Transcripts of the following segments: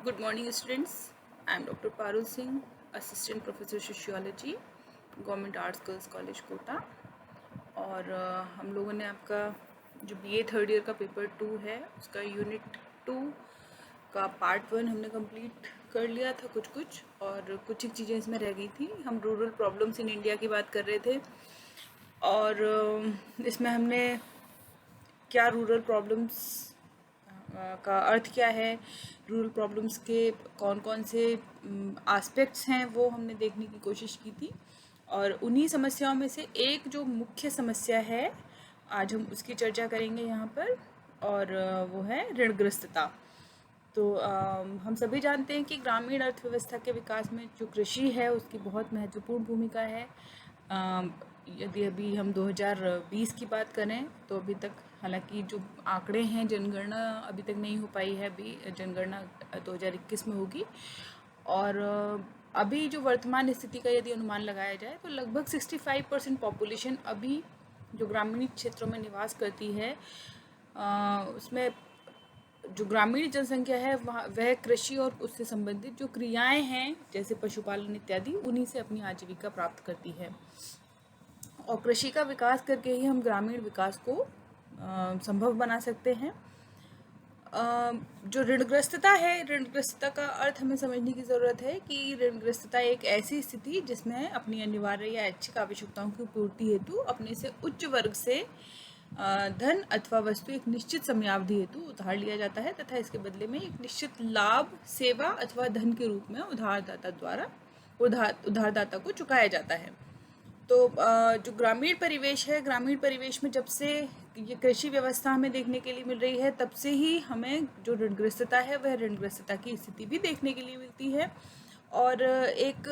Good morning, students. I am Dr. Parul Singh, Assistant Professor Sociology, government arts girls college Kota. और हम लोगों ने आपका जो बीए थर्ड ईयर का पेपर 2 है उसका यूनिट 2 का पार्ट 1 हमने कंप्लीट कर लिया था कुछ और कुछ एक चीज़ें इसमें रह गई थी। हम रूरल प्रॉब्लम्स इन इंडिया की बात कर रहे थे और इसमें हमने क्या रूरल प्रॉब्लम्स का अर्थ क्या है, रूरल प्रॉब्लम्स के कौन कौन से एस्पेक्ट्स हैं वो हमने देखने की कोशिश की थी। और उन्हीं समस्याओं में से एक जो मुख्य समस्या है आज हम उसकी चर्चा करेंगे यहाँ पर, और वो है ऋणग्रस्तता। तो हम सभी जानते हैं कि ग्रामीण अर्थव्यवस्था के विकास में जो कृषि है उसकी बहुत महत्वपूर्ण भूमिका है। यदि अभी हम 2020 की बात करें तो अभी तक हालांकि जो आंकड़े हैं जनगणना अभी तक नहीं हो पाई है, अभी जनगणना 2021 में होगी। और अभी जो वर्तमान स्थिति का यदि अनुमान लगाया जाए तो लगभग 65% पॉपुलेशन अभी जो ग्रामीण क्षेत्रों में निवास करती है उसमें जो ग्रामीण जनसंख्या है वह कृषि और उससे संबंधित जो क्रियाएं हैं जैसे पशुपालन इत्यादि उन्हीं से अपनी आजीविका प्राप्त करती है। और कृषि का विकास करके ही हम ग्रामीण विकास को संभव बना सकते हैं। जो ऋणग्रस्तता है, ऋणग्रस्तता का अर्थ हमें समझने की ज़रूरत है कि ऋणग्रस्तता एक ऐसी स्थिति जिसमें अपनी अनिवार्य या ऐच्छिक आवश्यकताओं की पूर्ति हेतु अपने से उच्च वर्ग से धन अथवा वस्तु एक निश्चित समयावधि हेतु उधार लिया जाता है तथा इसके बदले में एक निश्चित लाभ, सेवा अथवा धन के रूप में उधारदाता द्वारा उधारदाता को चुकाया जाता है। तो जो ग्रामीण परिवेश है, ग्रामीण परिवेश में जब से ये कृषि व्यवस्था हमें देखने के लिए मिल रही है तब से ही हमें जो ऋणग्रस्तता है वह ऋणग्रस्तता की स्थिति भी देखने के लिए मिलती है। और एक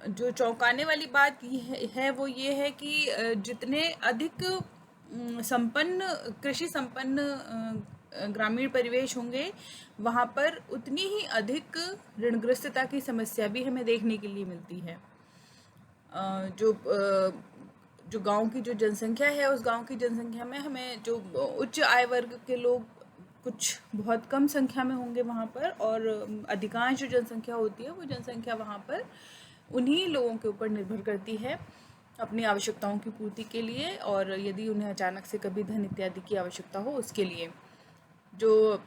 जो चौंकाने वाली बात ये है वो ये है कि जितने अधिक संपन्न कृषि संपन्न ग्रामीण परिवेश होंगे वहाँ पर उतनी ही अधिक ऋणग्रस्तता की समस्या भी हमें देखने के लिए मिलती है। जो गांव की जो जनसंख्या है उस गांव की जनसंख्या में हमें जो उच्च आय वर्ग के लोग कुछ बहुत कम संख्या में होंगे वहाँ पर, और अधिकांश जो जनसंख्या होती है वो जनसंख्या वहाँ पर उन्हीं लोगों के ऊपर निर्भर करती है अपनी आवश्यकताओं की पूर्ति के लिए, और यदि उन्हें अचानक से कभी धन इत्यादि की आवश्यकता हो उसके लिए। जो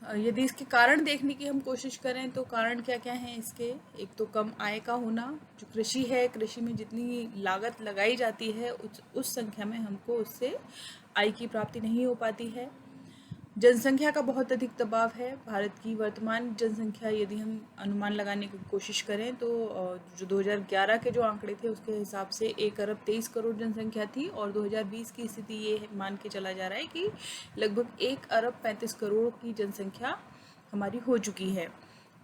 यदि इसके कारण देखने की हम कोशिश करें तो कारण क्या क्या हैं इसके, एक तो कम आय का होना। जो कृषि है, कृषि में जितनी लागत लगाई जाती है उस संख्या में हमको उससे आय की प्राप्ति नहीं हो पाती है। जनसंख्या का बहुत अधिक दबाव है। भारत की वर्तमान जनसंख्या यदि हम अनुमान लगाने की कोशिश करें तो जो 2011 के जो आंकड़े थे उसके हिसाब से 1 अरब 23 करोड़ जनसंख्या थी, और 2020 की स्थिति ये मान के चला जा रहा है कि लगभग 1 अरब 35 करोड़ की जनसंख्या हमारी हो चुकी है।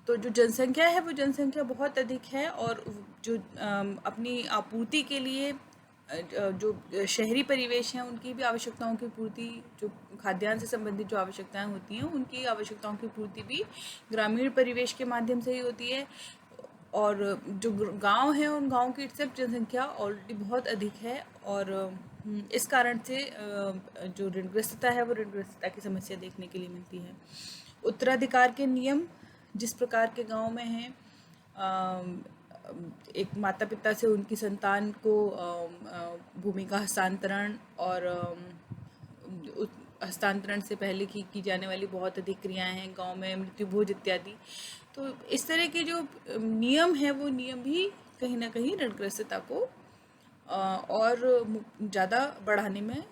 तो जो जनसंख्या है वो जनसंख्या बहुत अधिक है, और जो अपनी आपूर्ति के लिए जो शहरी परिवेश हैं उनकी भी आवश्यकताओं की पूर्ति, जो खाद्यान्न से संबंधित जो आवश्यकताएं होती हैं उनकी आवश्यकताओं की पूर्ति भी ग्रामीण परिवेश के माध्यम से ही होती है। और जो गांव हैं उन गांव की सिर्फ जनसंख्या ऑलरेडी बहुत अधिक है, और इस कारण से जो ऋणग्रस्तता है वो ऋणग्रस्तता की समस्या देखने के लिए मिलती है। उत्तराधिकार के नियम जिस प्रकार के गांव में हैं, एक माता पिता से उनकी संतान को भूमि का हस्तांतरण और हस्तांतरण से पहले की जाने वाली बहुत अधिक क्रियाएं हैं गांव में, मृत्यु भोज इत्यादि। तो इस तरह के जो नियम हैं वो नियम भी कहीं ना कहीं ऋणग्रस्तता को और ज़्यादा बढ़ाने में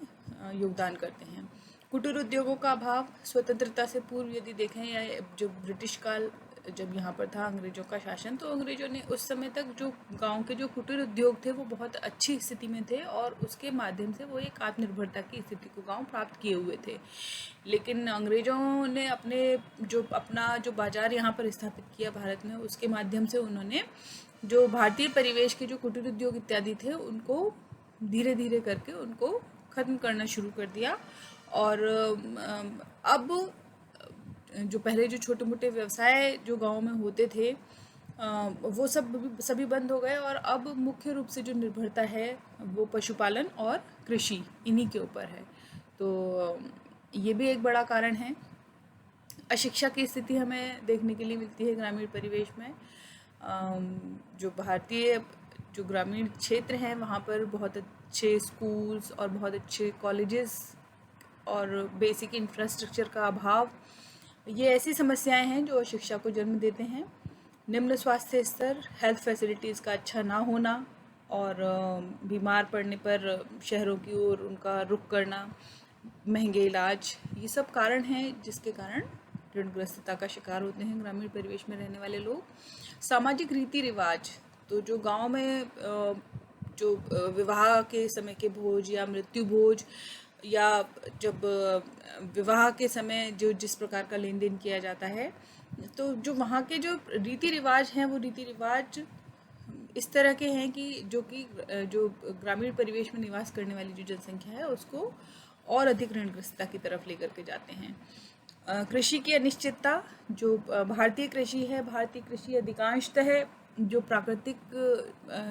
योगदान करते हैं। कुटीर उद्योगों का अभाव, स्वतंत्रता से पूर्व यदि देखें या जो ब्रिटिश काल जब यहाँ पर था अंग्रेजों का शासन, तो अंग्रेजों ने उस समय तक जो गांव के जो कुटीर उद्योग थे वो बहुत अच्छी स्थिति में थे, और उसके माध्यम से वो एक आत्मनिर्भरता की स्थिति को गांव प्राप्त किए हुए थे। लेकिन अंग्रेजों ने अपना जो बाजार यहाँ पर स्थापित किया भारत में, उसके माध्यम से उन्होंने जो भारतीय परिवेश के जो कुटीर उद्योग इत्यादि थे उनको धीरे धीरे करके उनको ख़त्म करना शुरू कर दिया। और अब जो पहले जो छोटे मोटे व्यवसाय जो गांव में होते थे वो सभी बंद हो गए, और अब मुख्य रूप से जो निर्भरता है वो पशुपालन और कृषि इन्हीं के ऊपर है। तो ये भी एक बड़ा कारण है। अशिक्षा की स्थिति हमें देखने के लिए मिलती है ग्रामीण परिवेश में। जो भारतीय जो ग्रामीण क्षेत्र हैं वहाँ पर बहुत अच्छे स्कूल्स और बहुत अच्छे कॉलेजेस और बेसिक इंफ्रास्ट्रक्चर का अभाव, ये ऐसी समस्याएं हैं जो शिक्षा को जन्म देते हैं। निम्न स्वास्थ्य स्तर, हेल्थ फैसिलिटीज़ का अच्छा ना होना और बीमार पड़ने पर शहरों की ओर उनका रुख करना, महंगे इलाज, ये सब कारण हैं जिसके कारण ऋणग्रस्तता का शिकार होते हैं ग्रामीण परिवेश में रहने वाले लोग। सामाजिक रीति रिवाज, तो जो गांव में जो विवाह के समय के भोज या मृत्यु भोज या जब विवाह के समय जो जिस प्रकार का लेन देन किया जाता है, तो जो वहाँ के जो रीति रिवाज हैं वो रीति रिवाज इस तरह के हैं कि जो ग्रामीण परिवेश में निवास करने वाली जो जनसंख्या है उसको और अधिक ऋणग्रस्तता की तरफ लेकर के जाते हैं। कृषि की अनिश्चितता, जो भारतीय कृषि है, भारतीय कृषि अधिकांशतः जो प्राकृतिक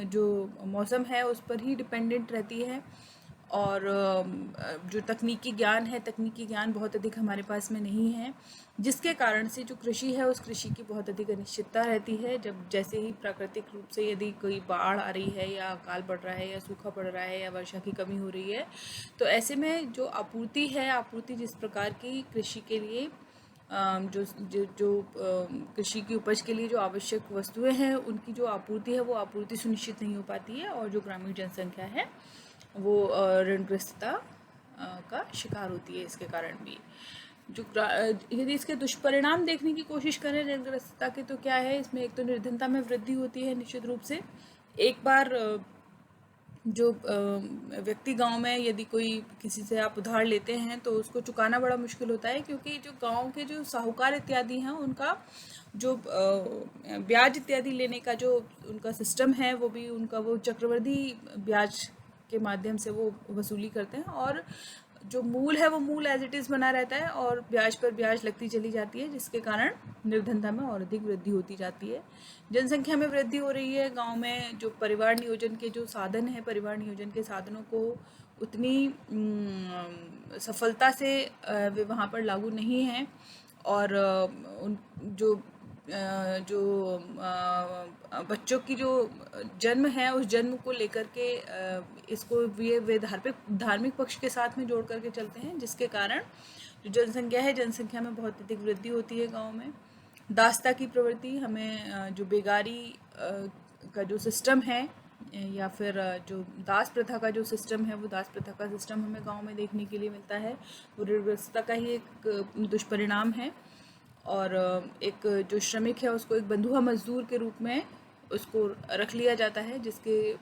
जो मौसम है उस पर ही डिपेंडेंट रहती है और जो तकनीकी ज्ञान बहुत अधिक हमारे पास में नहीं है, जिसके कारण से जो कृषि है उस कृषि की बहुत अधिक अनिश्चितता रहती है। जब जैसे ही प्राकृतिक रूप से यदि कोई बाढ़ आ रही है या अकाल पड़ रहा है या सूखा पड़ रहा है या वर्षा की कमी हो रही है, तो ऐसे में जो आपूर्ति जिस प्रकार की कृषि के लिए जो जो जो कृषि की उपज के लिए जो आवश्यक वस्तुएं हैं उनकी जो आपूर्ति है वो आपूर्ति सुनिश्चित नहीं हो पाती है और जो ग्रामीण जनसंख्या है वो ऋणग्रस्तता का शिकार होती है। इसके कारण भी यदि इसके दुष्परिणाम देखने की कोशिश करें ऋणग्रस्तता के, तो क्या है इसमें, एक तो निर्धनता में वृद्धि होती है निश्चित रूप से। एक बार जो व्यक्ति गांव में यदि कोई किसी से आप उधार लेते हैं तो उसको चुकाना बड़ा मुश्किल होता है, क्योंकि जो गांव के जो साहूकार इत्यादि हैं उनका जो ब्याज इत्यादि लेने का जो उनका सिस्टम है वो भी उनका वो चक्रवृद्धि ब्याज के माध्यम से वो वसूली करते हैं और जो मूल है वो मूल एज इट इज़ बना रहता है और ब्याज पर ब्याज लगती चली जाती है, जिसके कारण निर्धनता में और अधिक वृद्धि होती जाती है। जनसंख्या में वृद्धि हो रही है, गांव में जो परिवार नियोजन के जो साधन है, परिवार नियोजन के साधनों को उतनी सफलता से वे वहाँ पर लागू नहीं हैं और उन जो बच्चों की जो जन्म है उस जन्म को लेकर के इसको वे धार्मिक पक्ष के साथ में जोड़ करके चलते हैं, जिसके कारण जो जनसंख्या है, जनसंख्या में बहुत अधिक वृद्धि होती है गांव में। दासता की प्रवृत्ति, हमें जो बेगारी का जो सिस्टम है या फिर जो दास प्रथा का जो सिस्टम है, वो दास प्रथा का सिस्टम हमें गांव में देखने के लिए मिलता है। वो ऋणग्रस्तता का ही एक दुष्परिणाम है और एक जो श्रमिक है उसको एक बंधुआ मजदूर के रूप में उसको रख लिया जाता है, जिसके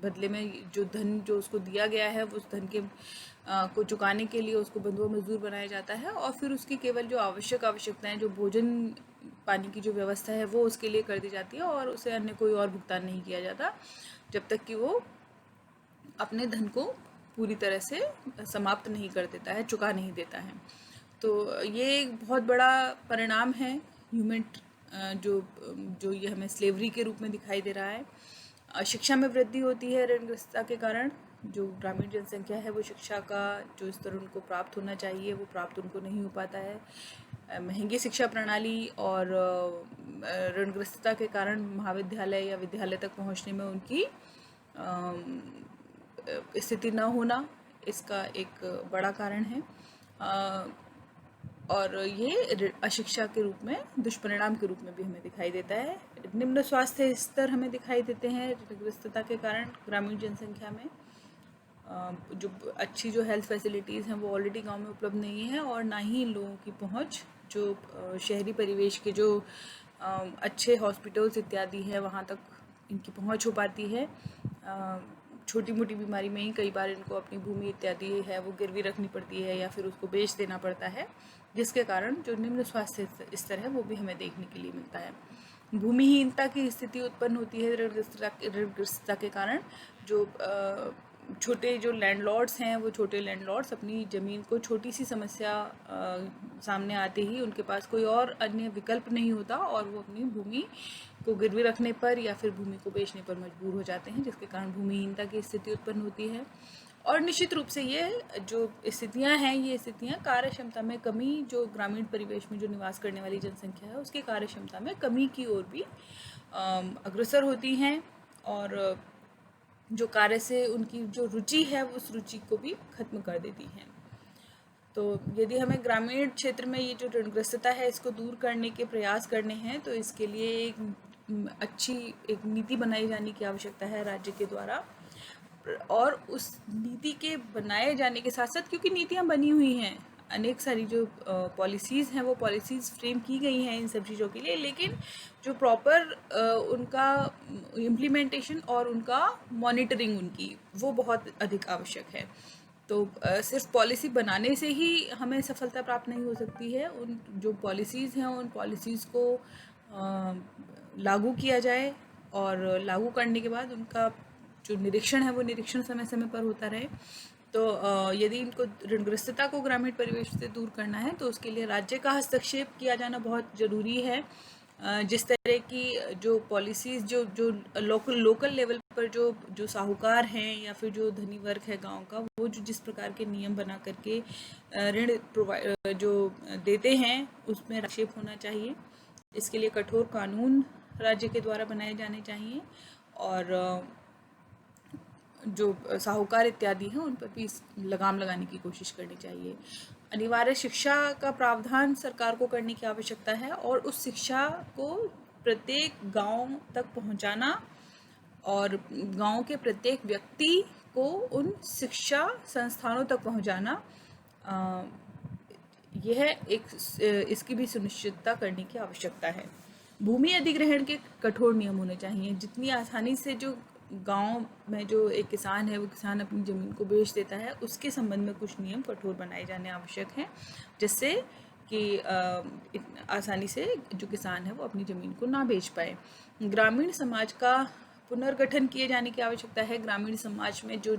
बदले में जो धन जो उसको दिया गया है उस धन के को चुकाने के लिए उसको बंधुआ मजदूर बनाया जाता है और फिर उसकी केवल जो आवश्यकताएं, जो भोजन पानी की जो व्यवस्था है वो उसके लिए कर दी जाती है और उसे अन्य कोई और भुगतान नहीं किया जाता जब तक कि वो अपने धन को पूरी तरह से समाप्त नहीं कर देता है, चुका नहीं देता है। तो ये एक बहुत बड़ा परिणाम है ह्यूमन जो ये हमें स्लेवरी के रूप में दिखाई दे रहा है। शिक्षा में वृद्धि होती है ऋणग्रस्तता के कारण। जो ग्रामीण जनसंख्या है वो शिक्षा का जो स्तर उनको प्राप्त होना चाहिए वो प्राप्त उनको नहीं हो पाता है। महंगी शिक्षा प्रणाली और ऋणग्रस्तता के कारण महाविद्यालय या विद्यालय तक पहुंचने में उनकी स्थिति न होना इसका एक बड़ा कारण है और ये अशिक्षा के रूप में, दुष्परिणाम के रूप में भी हमें दिखाई देता है। निम्न स्वास्थ्य स्तर हमें दिखाई देते हैं ऋणग्रस्तता के कारण ग्रामीण जनसंख्या में। जो अच्छी जो हेल्थ फैसिलिटीज़ हैं वो ऑलरेडी गांव में उपलब्ध नहीं है और ना ही इन लोगों की पहुंच जो शहरी परिवेश के जो अच्छे हॉस्पिटल्स इत्यादि है वहाँ तक इनकी पहुंच हो पाती है। छोटी मोटी बीमारी में ही कई बार इनको अपनी भूमि इत्यादि है वो गिरवी रखनी पड़ती है या फिर उसको बेच देना पड़ता है, जिसके कारण जो निम्न स्वास्थ्य स्तर है वो भी हमें देखने के लिए मिलता है। भूमिहीनता की स्थिति उत्पन्न होती है ऋणग्रस्तता के कारण। जो छोटे जो लैंडलॉर्ड्स हैं वो छोटे लैंडलॉर्ड्स अपनी ज़मीन को छोटी सी समस्या सामने आते ही उनके पास कोई और अन्य विकल्प नहीं होता और वो अपनी भूमि को गिरवी रखने पर या फिर भूमि को बेचने पर मजबूर हो जाते हैं, जिसके कारण भूमिहीनता की स्थिति उत्पन्न होती है। और निश्चित रूप से ये जो स्थितियां हैं, ये स्थितियां कार्य क्षमता में कमी, जो ग्रामीण परिवेश में जो निवास करने वाली जनसंख्या है उसकी कार्य क्षमता में कमी की ओर भी अग्रसर होती हैं, और जो कार्य से उनकी जो रुचि है उस रुचि को भी खत्म कर देती हैं। तो यदि हमें ग्रामीण क्षेत्र में ये जो ऋणग्रस्तता है इसको दूर करने के प्रयास करने हैं, तो इसके लिए एक अच्छी एक नीति बनाई जाने की आवश्यकता है राज्य के द्वारा। और उस नीति के बनाए जाने के साथ साथ, क्योंकि नीतियाँ बनी हुई हैं, अनेक सारी जो पॉलिसीज़ हैं वो पॉलिसीज़ फ्रेम की गई हैं इन सब चीज़ों के लिए, लेकिन जो प्रॉपर उनका इम्प्लीमेंटेशन और उनका मॉनिटरिंग उनकी वो बहुत अधिक आवश्यक है। तो सिर्फ पॉलिसी बनाने से ही हमें सफलता प्राप्त नहीं हो सकती है। उन जो पॉलिसीज़ हैं उन पॉलिसीज़ को लागू किया जाए, और लागू करने के बाद उनका जो निरीक्षण है वो निरीक्षण समय समय पर होता रहे। तो यदि इनको ऋणग्रस्तता को ग्रामीण परिवेश से दूर करना है तो उसके लिए राज्य का हस्तक्षेप किया जाना बहुत ज़रूरी है। जिस तरह की जो पॉलिसीज़ जो जो लोकल लेवल पर जो साहूकार हैं या फिर जो धनी वर्ग है गांव का, वो जो जिस प्रकार के नियम बना करके ऋण जो देते हैं उसमें हस्तक्षेप होना चाहिए। इसके लिए कठोर कानून राज्य के द्वारा बनाए जाने चाहिए, और जो साहूकार इत्यादि हैं उन पर भी लगाम लगाने की कोशिश करनी चाहिए। अनिवार्य शिक्षा का प्रावधान सरकार को करने की आवश्यकता है, और उस शिक्षा को प्रत्येक गांव तक पहुंचाना, और गांव के प्रत्येक व्यक्ति को उन शिक्षा संस्थानों तक पहुंचाना, यह इसकी भी सुनिश्चितता करने की आवश्यकता है। भूमि अधिग्रहण के कठोर नियम होने चाहिए। जितनी आसानी से जो गांव में जो एक किसान है वो किसान अपनी ज़मीन को बेच देता है, उसके संबंध में कुछ नियम कठोर बनाए जाने आवश्यक हैं, जिससे कि आसानी से जो किसान है वो अपनी ज़मीन को ना बेच पाए। ग्रामीण समाज का पुनर्गठन किए जाने की आवश्यकता है। ग्रामीण समाज में जो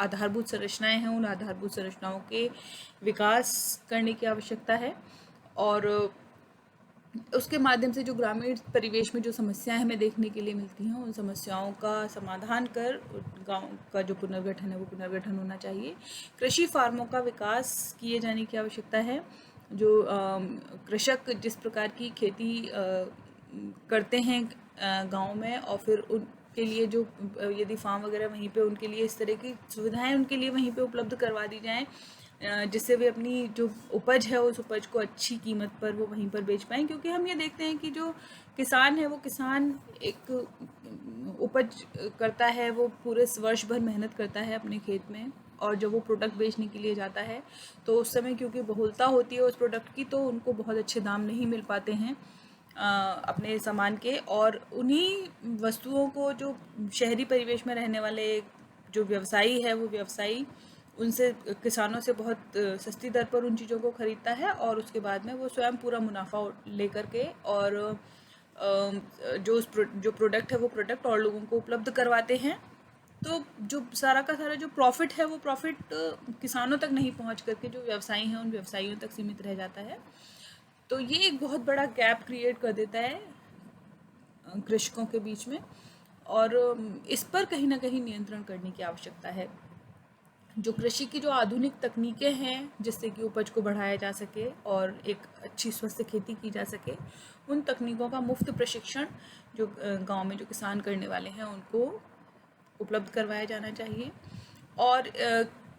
आधारभूत संरचनाएं हैं उन आधारभूत संरचनाओं के विकास करने की आवश्यकता है, और उसके माध्यम से जो ग्रामीण परिवेश में जो समस्याएं हमें देखने के लिए मिलती हैं उन समस्याओं का समाधान कर गांव का जो पुनर्गठन है वो पुनर्गठन होना चाहिए। कृषि फार्मों का विकास किए जाने की आवश्यकता है। जो कृषक जिस प्रकार की खेती करते हैं गांव में, और फिर उनके लिए जो यदि फार्म वगैरह वहीं पे उनके लिए इस तरह की सुविधाएं उनके लिए वहीं पे उपलब्ध करवा दी जाएं, जिससे वे अपनी जो उपज है उस उपज को अच्छी कीमत पर वो वहीं पर बेच पाएँ। क्योंकि हम ये देखते हैं कि जो किसान है वो किसान एक उपज करता है, वो पूरे वर्ष भर मेहनत करता है अपने खेत में, और जब वो प्रोडक्ट बेचने के लिए जाता है तो उस समय क्योंकि बहुलता होती है उस प्रोडक्ट की, तो उनको बहुत अच्छे दाम नहीं मिल पाते हैं अपने सामान के, और उन्हीं वस्तुओं को जो शहरी परिवेश में रहने वाले जो व्यवसायी है वो व्यवसायी उनसे किसानों से बहुत सस्ती दर पर उन चीज़ों को ख़रीदता है, और उसके बाद में वो स्वयं पूरा मुनाफा लेकर के और जो प्रोडक्ट है वो प्रोडक्ट और लोगों को उपलब्ध करवाते हैं। तो जो सारा का सारा जो प्रॉफिट है वो प्रॉफिट किसानों तक नहीं पहुंच करके जो व्यवसायी हैं उन व्यवसायियों तक सीमित रह जाता है। तो ये एक बहुत बड़ा गैप क्रिएट कर देता है कृषकों के बीच में, और इस पर कहीं ना कहीं नियंत्रण करने की आवश्यकता है। जो कृषि की जो आधुनिक तकनीकें हैं जिससे कि उपज को बढ़ाया जा सके और एक अच्छी स्वस्थ खेती की जा सके, उन तकनीकों का मुफ्त प्रशिक्षण जो गांव में जो किसान करने वाले हैं उनको उपलब्ध करवाया जाना चाहिए। और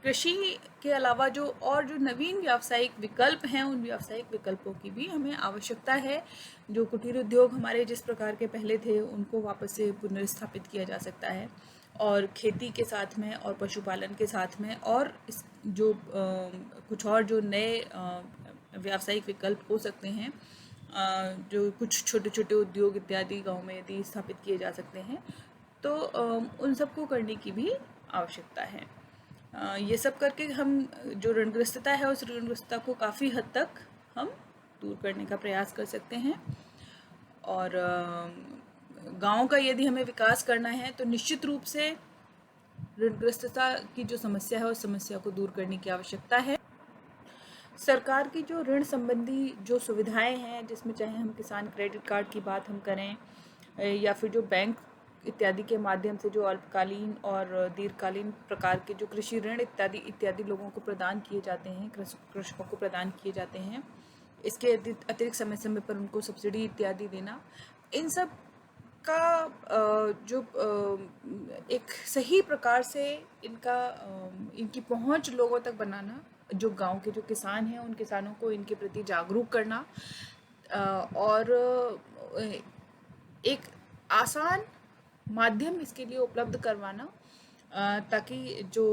कृषि के अलावा जो नवीन व्यावसायिक विकल्प हैं उन व्यावसायिक विकल्पों की भी हमें आवश्यकता है। जो कुटीर उद्योग हमारे जिस प्रकार के पहले थे उनको वापस से पुनर्स्थापित किया जा सकता है, और खेती के साथ में और पशुपालन के साथ में और इस जो कुछ और जो नए व्यावसायिक विकल्प हो सकते हैं, जो कुछ छोटे छोटे उद्योग इत्यादि गांव में यदि स्थापित किए जा सकते हैं तो उन सबको करने की भी आवश्यकता है। ये सब करके हम जो ऋणग्रस्तता है उस ऋणग्रस्तता को काफ़ी हद तक हम दूर करने का प्रयास कर सकते हैं। और गांव का यदि हमें विकास करना है तो निश्चित रूप से ऋणग्रस्तता की जो समस्या है उस समस्या को दूर करने की आवश्यकता है। सरकार की जो ऋण संबंधी जो सुविधाएं हैं, जिसमें चाहे हम किसान क्रेडिट कार्ड की बात हम करें या फिर जो बैंक इत्यादि के माध्यम से जो अल्पकालीन और दीर्घकालीन प्रकार के जो कृषि ऋण इत्यादि लोगों को प्रदान किए जाते हैं, कृषकों को प्रदान किए जाते हैं। इसके अतिरिक्त समय समय पर उनको सब्सिडी इत्यादि देना, इन सब का जो एक सही प्रकार से इनकी पहुंच लोगों तक बनाना, जो गांव के जो किसान हैं उन किसानों को इनके प्रति जागरूक करना, और एक आसान माध्यम इसके लिए उपलब्ध करवाना, ताकि जो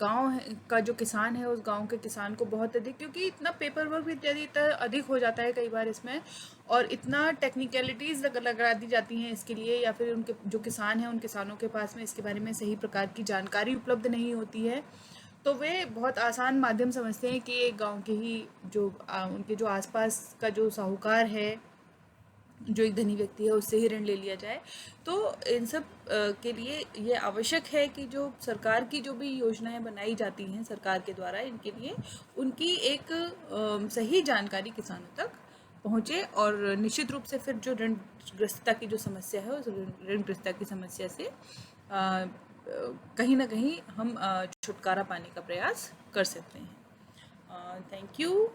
गांव का जो किसान है उस गांव के किसान को बहुत अधिक, क्योंकि इतना पेपर वर्क इत्यादि इतना अधिक हो जाता है कई बार इसमें, और इतना टेक्निकलिटीज़ लगा दी जाती हैं इसके लिए, या फिर उनके जो किसान हैं उन किसानों के पास में इसके बारे में सही प्रकार की जानकारी उपलब्ध नहीं होती है, तो वे बहुत आसान माध्यम समझते हैं कि एक गाँव के ही जो उनके जो आसपास का जो साहूकार है, जो एक धनी व्यक्ति है, उससे ही ऋण ले लिया जाए। तो इन सब के लिए ये आवश्यक है कि जो सरकार की जो भी योजनाएं बनाई जाती हैं सरकार के द्वारा इनके लिए, उनकी एक सही जानकारी किसानों तक पहुँचे, और निश्चित रूप से फिर जो ऋणग्रस्तता की जो समस्या है उस ऋणग्रस्तता की समस्या से कहीं ना कहीं हम छुटकारा पाने का प्रयास कर सकते हैं। Thank you.